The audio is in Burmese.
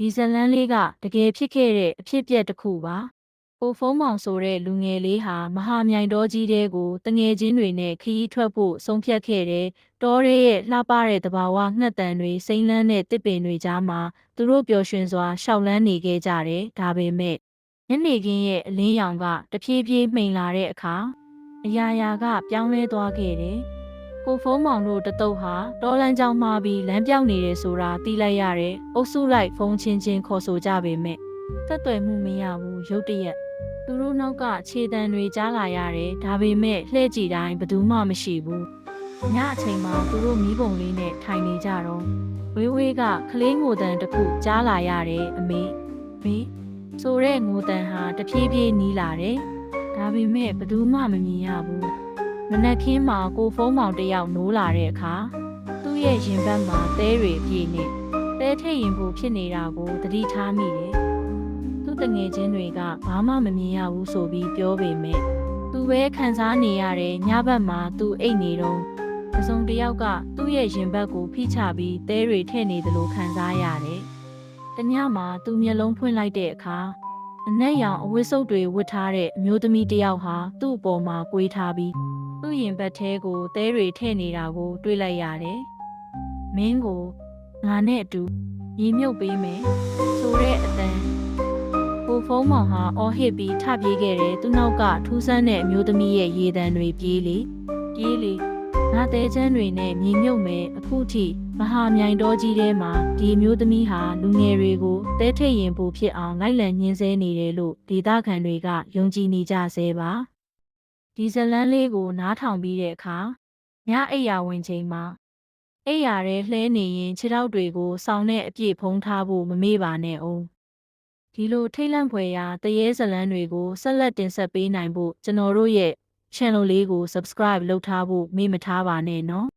ဒီဇလန်းလေးကတကယ်ဖြစ်ခဲ့တဲ့အဖြစ်အပျက်တစ်ခုပါကိုဖုံးမောင်ဆိုတဲ့လူငယ်လေးဟာမဟာမြိုင်တော်ကြီးတဲကိုတငယ်ချင်းတွေနဲ့ခရီးထွက်ဖို့ဆုံးဖြတ်ခဲ့တယ်တောရဲရဲ့လှပတဲ့တဘာဝငှက်တန်တွေစိမ့်လန်းတဲ့တစ်ပင်တွေကြားမှာသူတို့ပျော်ရွှင်စွာရှောက်လန်းနေခဲ့ကြတယ်ဒါပေမဲ့ညနေခင်းရဲ့အလင်းရောင်ကတဖြည်းဖြည်းမှိန်လာတဲ့အခါအရာရာကပြောင်းလဲသွားခဲ့တယ်ကိုဖုံးမောင်တို့တတုပ်ဟာတောလန်းကြောင်မှာပြီးလမ်းပြောင်းနေတယ်ဆိုတာသိလိုက်ရတယ်။အုပ်စုလိုက်ဖုံးချင်းချင်းခေါ်ဆိုကြပေမဲ့သက်သွယ်မှုမရဘူးရုတ်တရက်သူတို့နောက်ကခြေတံတွေကြားလာရတယ်။ဒါပေမဲ့လှည့်ကြည့်တိုင်းဘယ်သူမှမရှိဘူး။ညအချိန်မှာသူတို့မီးပုံလေးနဲ့ထိုင်နေကြတော့ဝေးဝေးကကလေးငိုတန်တစ်ခုကြားလာရတယ်အမေဆိုတဲ့ငိုတန်ဟာတဖြည်းဖြည်းနီးလာတယ်။ဒါပေမဲ့ဘယ်သူမှမမြင်ရဘူး။မနက်ခင်းမှာကိုဖုံးမောင်တယောက်နိုးလာတဲ့အခါသူ့ရဲ့ရင်ဘတ်မှာသဲတွေပြေနေသဲထိတ်ရင်ဖို့ဖြစ်နေတာကိုသတိထားမိတယ်။သူ့တငယ်ချင်းတွေကဘာမှမမြင်ရဘူးဆိုပြီးပြောပေမဲ့သူပဲခံစားနေရတဲ့ညဘက်မှာသူအိတ်နေတော့အစုံတယောက်ကသူ့ရဲ့ရင်ဘတ်ကိုဖိချပြီးသဲတွေထည့်နေတယ်လို့ခံစားရတယ်။တညမှာသူမျက်လုံးဖွင့်လိုက်တဲ့အခါအနက်ရောင်အဝတ်စုပ်တွေဝတ်ထားတဲ့အမျိုးသမီးတယောက်ဟာသူ့အပေါ်မှာကွေးထားပြီးသူ့ရင်ဘတ်ထဲကိုသဲတွေထည့်နေတာကိုတွေ့လိုက်ရတယ်။မင်းကိုငါနဲ့အတူရေမြုပ်ပေးမယ်ဆိုတဲ့အတန်ကိုဖုံးမောင်ဟာအော်ဟစ်ပြီးထပြေးခဲ့တယ်သူနောက်ကထူးဆန်းတဲ့အမျိုးသမီးရဲ့ရေတံတွေပြေးလေငါတဲချမ်းတွေနဲ့မြေမြုပ်မယ်အခုထိမဟာမြိုင်တော်ကြီးထဲမှာဒီအမျိုးသမီးဟာလူငယ်တွေကိုတဲထိတ်ရင်ပူဖြစ်အောင်လိုက်လံညှင်းဆဲနေတယ်လို့ဒေသခံတွေကယုံကြည်နေကြဆဲပါဒီဇလန်းလေးကိုနားထောင်ပြီးတဲ့အခါညအိယာဝင်ချိန်မှာအိယာရဲလှဲနေရင်ခြေထောက်တွေကိုစောင်းတဲ့အပြည့်ဖုံးထားဖို့မမေ့ပါနဲ့အောင်ဒီလိုထိတ်လန့်ဖွယ်ရာတရေဇလန်းတွေကိုဆက်လက်တင်ဆက်ပေးနိုင်ဖို့ကျွန်တော်တို့ရဲ့ channel လေးကို subscribe လုပ်ထားဖို့မေ့မထားပါနဲ့နော်